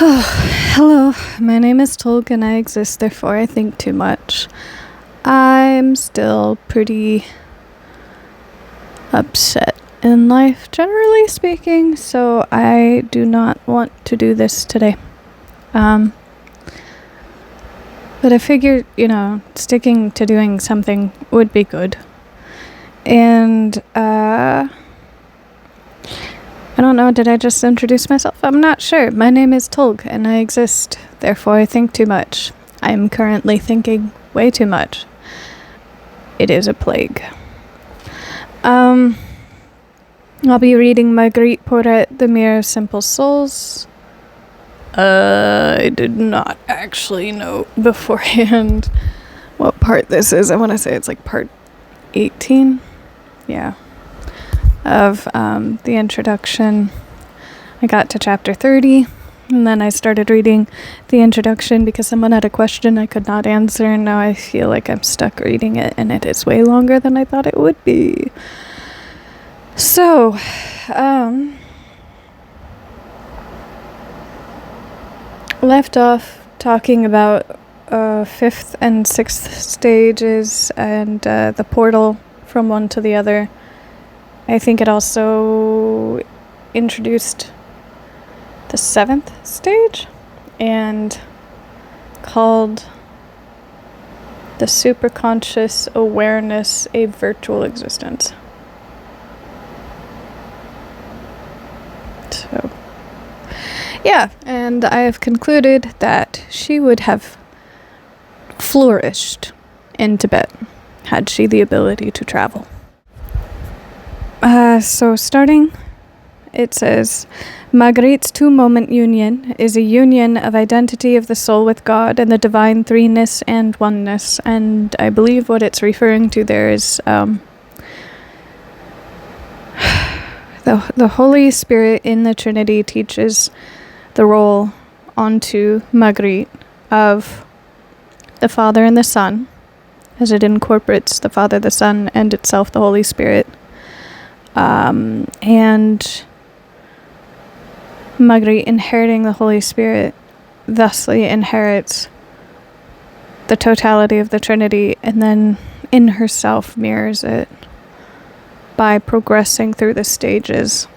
Hello, my name is Tolg and I exist, therefore I think too much. I'm still pretty upset in life, generally speaking, so I do not want to do this today. But I figured, sticking to doing something would be good. And, I don't know, did I just introduce myself? I'm not sure. My name is Tolg, and I exist. Therefore, I think too much. I am currently thinking way too much. It is a plague. I'll be reading Marguerite, Porete, The Mirror of Simple Souls. I did not actually know beforehand what part this is. I want to say it's like part 18. Yeah. Of the introduction. I got to chapter 30, and then I started reading the introduction because someone had a question I could not answer, and now I feel like I'm stuck reading it, and it is way longer than I thought it would be. So, left off talking about 5th and 6th stages and the portal from one to the other. I think it also introduced the 7th stage and called the superconscious awareness a virtual existence. So, yeah, and I have concluded that she would have flourished in Tibet had she the ability to travel. So starting, it says, Marguerite's two-moment union is a union of identity of the soul with God and the divine threeness and oneness. And I believe what it's referring to there is the Holy Spirit in the Trinity teaches the role onto Marguerite of the Father and the Son, as it incorporates the Father, the Son, and itself the Holy Spirit. And Marguerite inheriting the Holy Spirit thusly inherits the totality of the Trinity, and then in herself mirrors it by progressing through the stages.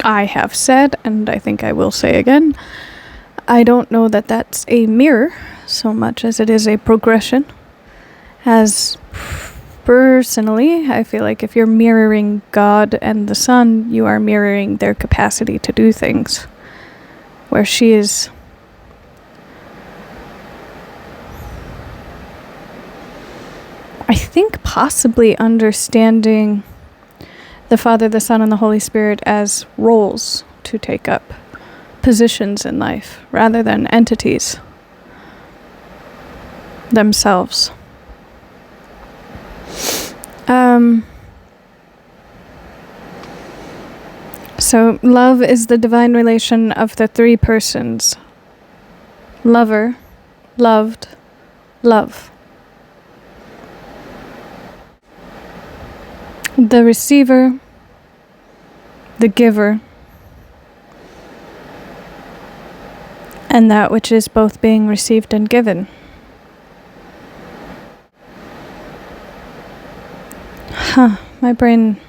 I have said, and I think I will say again, I don't know that that's a mirror so much as it is a progression. As personally, I feel like if you're mirroring God and the Son, you are mirroring their capacity to do things. Where she is I think possibly understanding the Father, the Son, and the Holy Spirit as roles to take up, positions in life, rather than entities themselves. So love is the divine relation of the three persons. Lover, loved, love. The receiver, the giver, and that which is both being received and given. My brain,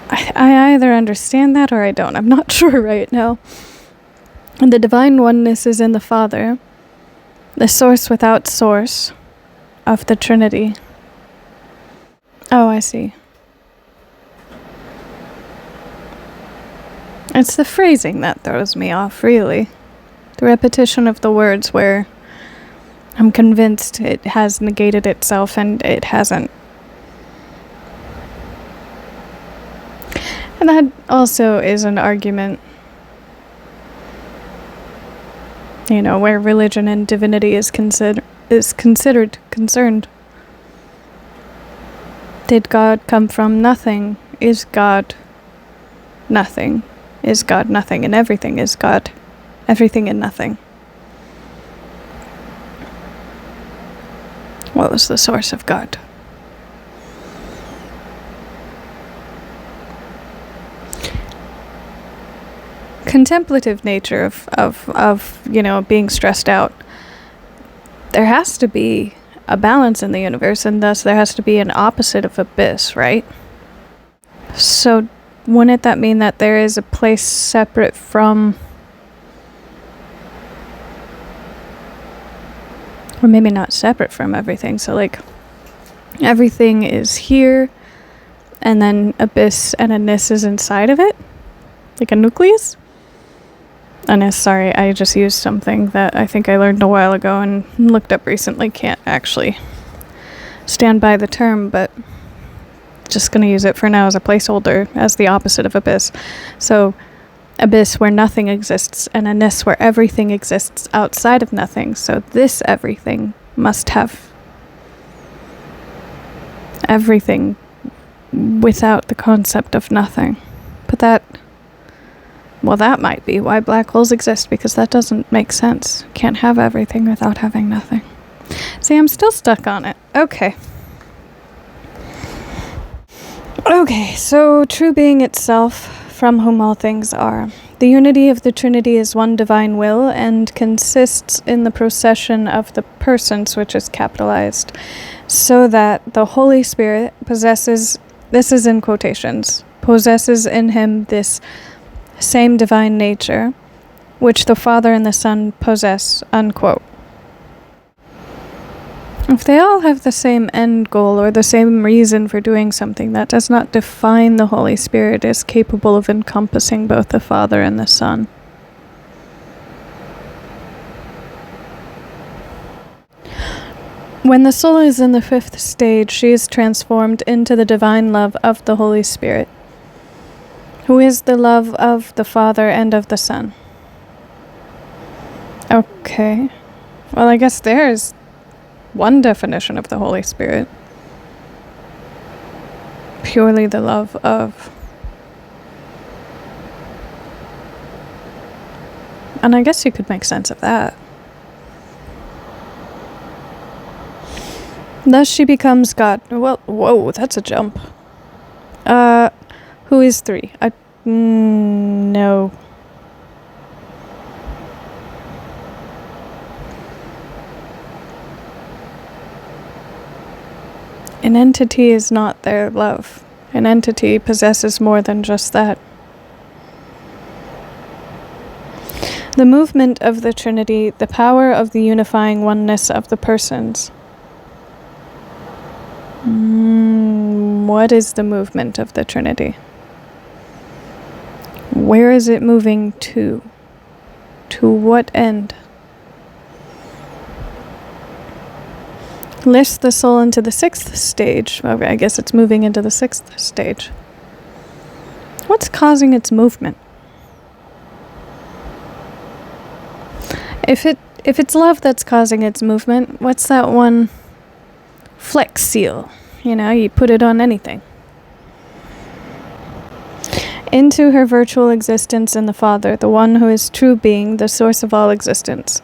I either understand that or I don't. I'm not sure right now. And the divine oneness is in the Father, the source without source of the Trinity. Oh, I see. It's the phrasing that throws me off, really. The repetition of the words where I'm convinced it has negated itself and it hasn't. And that also is an argument, where religion and divinity is considered concerned. Did God come from nothing? Is God nothing? Is God nothing? And everything is God. Everything and nothing. What was the source of God? contemplative nature of being stressed out, there has to be a balance in the universe, and thus there has to be an opposite of abyss, right? So wouldn't that mean that there is a place separate from, or maybe not separate from everything, so like everything is here and then abyss and a nis is inside of it, like a nucleus? Sorry, I just used something that I think I learned a while ago and looked up recently. Can't actually stand by the term, but just going to use it for now as a placeholder, as the opposite of abyss. So, abyss where nothing exists, and a nis where everything exists outside of nothing. So this everything must have everything without the concept of nothing. But that might be why black holes exist, because that doesn't make sense. Can't have everything without having nothing. See, I'm still stuck on it. Okay, so true being itself, from whom all things are. The unity of the Trinity is one divine will and consists in the procession of the persons, which is capitalized, so that the Holy Spirit possesses, this is in quotations, possesses in him this same divine nature, which the Father and the Son possess, unquote. If they all have the same end goal or the same reason for doing something, that does not define the Holy Spirit as capable of encompassing both the Father and the Son. When the soul is in the fifth stage, she is transformed into the divine love of the Holy Spirit, who is the love of the Father and of the Son. Okay. Well, I guess there's one definition of the Holy Spirit. Purely the love of. And I guess you could make sense of that. Thus she becomes God. Well, whoa, that's a jump. Who is three? No. An entity is not their love. An entity possesses more than just that. The movement of the Trinity, the power of the unifying oneness of the persons. What is the movement of the Trinity? Where is it moving to? To what end? Lifts the soul into the sixth stage. Okay, I guess it's moving into the sixth stage. What's causing its movement? If it's love that's causing its movement, what's that one? Flex seal. You put it on anything. Into her virtual existence in the Father, the one who is true being, the source of all existence.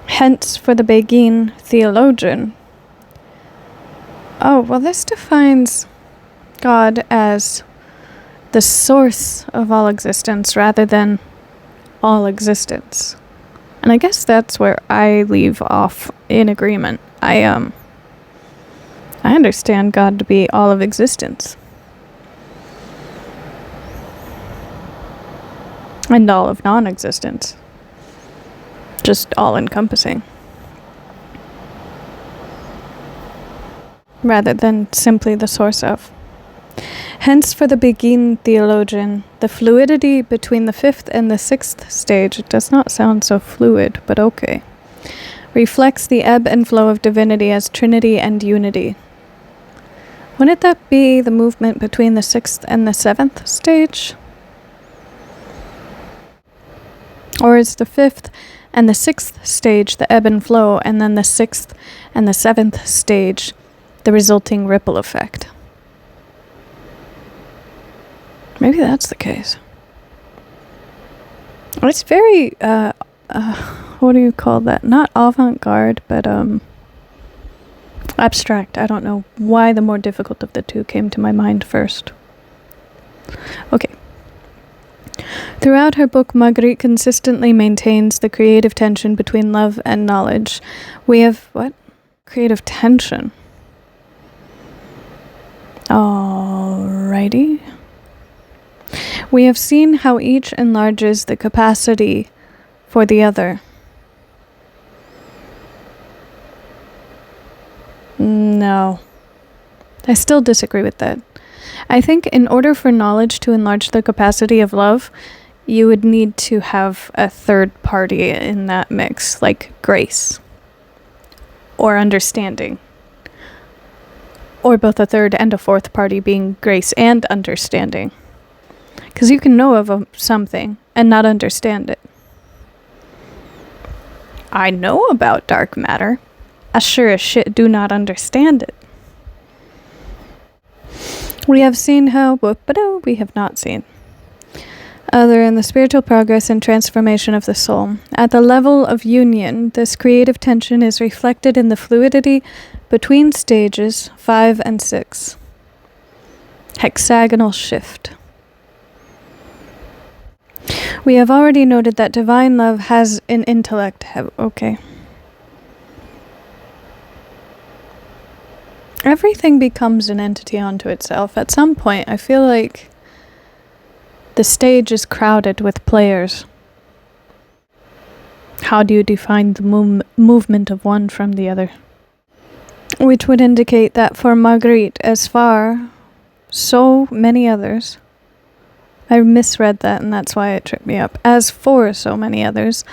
Hence, for the Beguine theologian. Oh, well, this defines God as the source of all existence rather than all existence. And I guess that's where I leave off in agreement. I understand God to be all of existence. And all of non-existence. Just all-encompassing. Rather than simply the source of. Hence, for the Beguine theologian, the fluidity between the fifth and the sixth stage, it does not sound so fluid, but okay, reflects the ebb and flow of divinity as Trinity and unity. Wouldn't that be the movement between the sixth and the seventh stage? Or is the fifth and the sixth stage the ebb and flow, and then the sixth and the seventh stage the resulting ripple effect? Maybe that's the case. It's very, what do you call that? Not avant-garde, but abstract. I don't know why the more difficult of the two came to my mind first. Okay. Throughout her book, Marguerite consistently maintains the creative tension between love and knowledge. We have what? Creative tension. Alrighty. We have seen how each enlarges the capacity for the other. No. I still disagree with that. I think in order for knowledge to enlarge the capacity of love, you would need to have a third party in that mix, like grace or understanding. Or both a third and a fourth party being grace and understanding. Because you can know of something and not understand it. I know about dark matter. I sure as shit do not understand it. We have seen how, we have not seen. Other in the spiritual progress and transformation of the soul. At the level of union, this creative tension is reflected in the fluidity between stages 5 and 6. Hexagonal shift. We have already noted that divine love has an intellect. Okay. Everything becomes an entity unto itself. At some point, I feel like the stage is crowded with players. How do you define the movement of one from the other? Which would indicate that for Marguerite, as far, so many others, I misread that and that's why it tripped me up. As for so many others,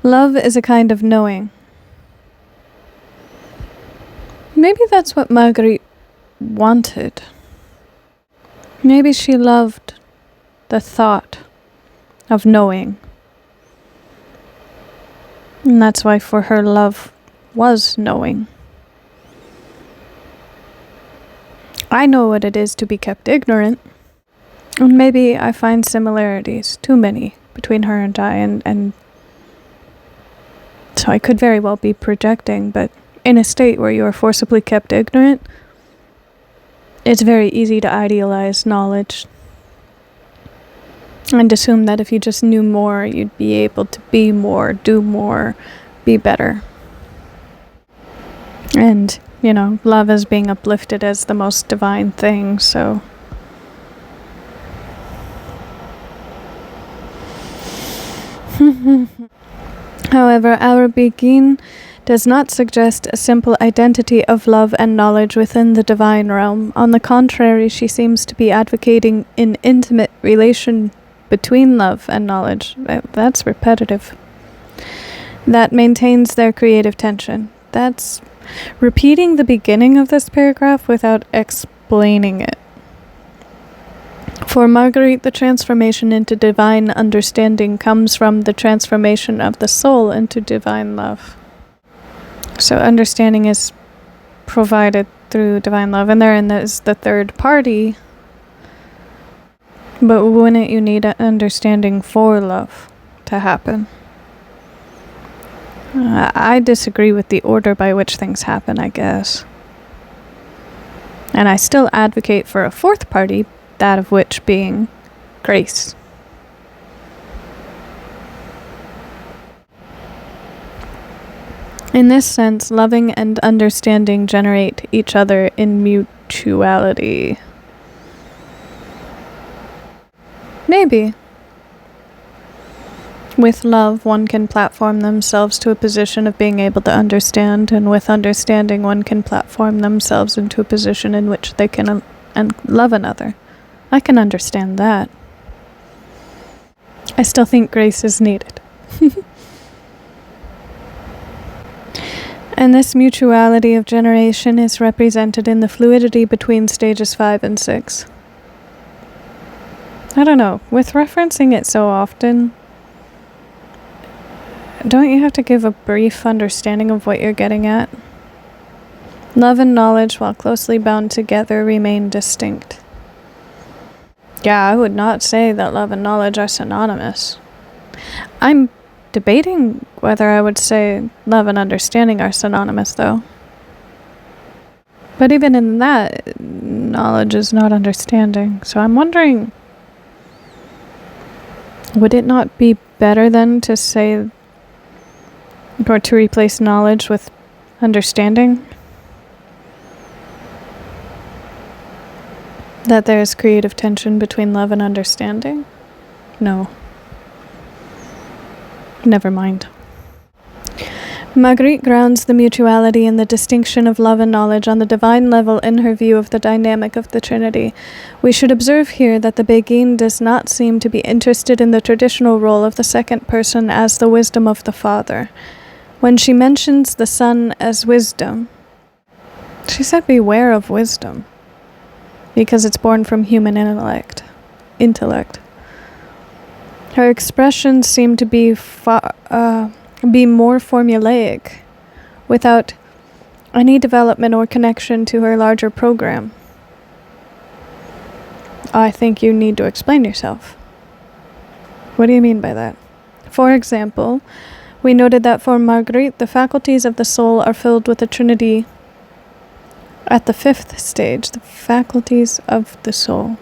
love is a kind of knowing. Maybe that's what Marguerite wanted. Maybe she loved the thought of knowing. And that's why for her love was knowing. I know what it is to be kept ignorant. And maybe I find similarities, too many, between her and I, and so I could very well be projecting, but in a state where you are forcibly kept ignorant, it's very easy to idealize knowledge and assume that if you just knew more, you'd be able to be more, do more, be better. And, love is being uplifted as the most divine thing, so however, our begin does not suggest a simple identity of love and knowledge within the divine realm. On the contrary, she seems to be advocating an intimate relation between love and knowledge. That's repetitive. That maintains their creative tension. That's repeating the beginning of this paragraph without explaining it. For Marguerite, the transformation into divine understanding comes from the transformation of the soul into divine love. So understanding is provided through divine love, and therein is the third party. But wouldn't you need an understanding for love to happen? I disagree with the order by which things happen, I guess. And I still advocate for a fourth party, that of which being grace. In this sense, loving and understanding generate each other in mutuality. Maybe. With love, one can platform themselves to a position of being able to understand, and with understanding, one can platform themselves into a position in which they can love another. I can understand that. I still think grace is needed. And this mutuality of generation is represented in the fluidity between stages 5 and 6. I don't know, with referencing it so often, don't you have to give a brief understanding of what you're getting at? Love and knowledge, while closely bound together, remain distinct. Yeah, I would not say that love and knowledge are synonymous. I'm debating whether I would say love and understanding are synonymous, though. But even in that, knowledge is not understanding. So I'm wondering, Would it not be better then to say, or to replace knowledge with understanding? That there is creative tension between love and understanding? No. Never mind. Marguerite grounds the mutuality and the distinction of love and knowledge on the divine level in her view of the dynamic of the Trinity. We should observe here that the Beguine does not seem to be interested in the traditional role of the second person as the wisdom of the Father. When she mentions the Son as wisdom, she said beware of wisdom, because it's born from human intellect. Her expressions seem to be more formulaic, without any development or connection to her larger program. I think you need to explain yourself. What do you mean by that? For example, we noted that for Marguerite, the faculties of the soul are filled with the Trinity at the 5th stage, the faculties of the soul.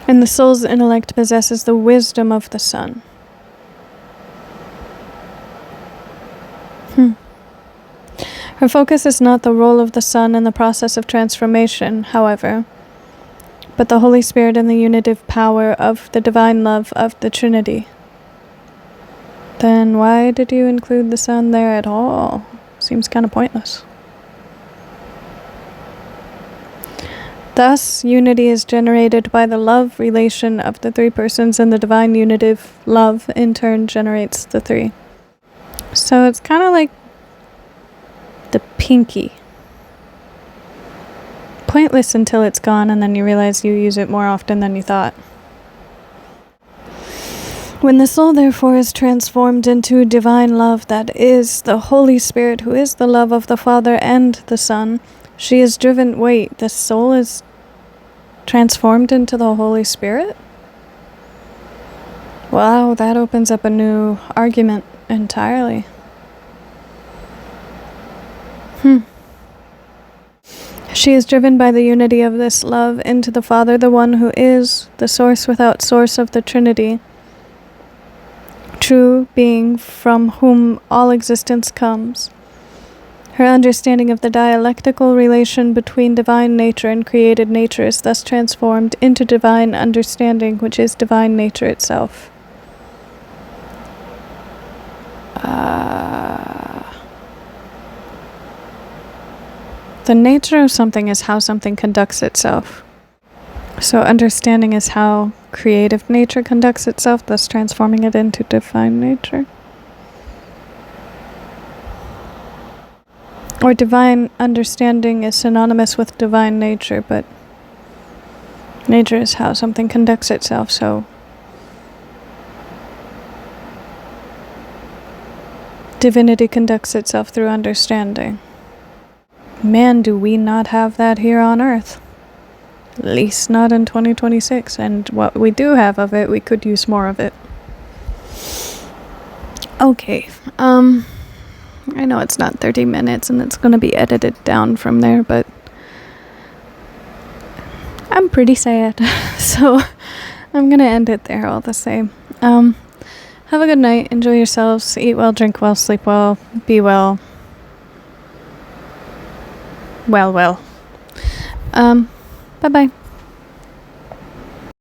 And the soul's intellect possesses the wisdom of the Son. Her focus is not the role of the Son in the process of transformation, however, but the Holy Spirit and the unitive power of the divine love of the Trinity. Then why did you include the Son there at all? Seems kind of pointless. Thus, unity is generated by the love relation of the three persons, and the divine unitive love in turn generates the three. So it's kind of like the pinky. Pointless until it's gone, and then you realize you use it more often than you thought. When the soul therefore is transformed into divine love, that is the Holy Spirit, who is the love of the Father and the Son, she is driven... Wait, the soul is transformed into the Holy Spirit? Wow, that opens up a new argument entirely. She is driven by the unity of this love into the Father, the one who is the source without source of the Trinity, true being from whom all existence comes. Her understanding of the dialectical relation between divine nature and created nature is thus transformed into divine understanding, which is divine nature itself. The nature of something is how something conducts itself. So understanding is how creative nature conducts itself, thus transforming it into divine nature. Or divine understanding is synonymous with divine nature, but nature is how something conducts itself, so divinity conducts itself through understanding. Man, do we not have that here on Earth. At least not in 2026, and what we do have of it, we could use more of it. Okay, I know it's not 30 minutes and it's going to be edited down from there, but I'm pretty sad, so I'm going to end it there all the same. Have a good night, enjoy yourselves, eat well, drink well, sleep well, be well. Well. Bye-bye.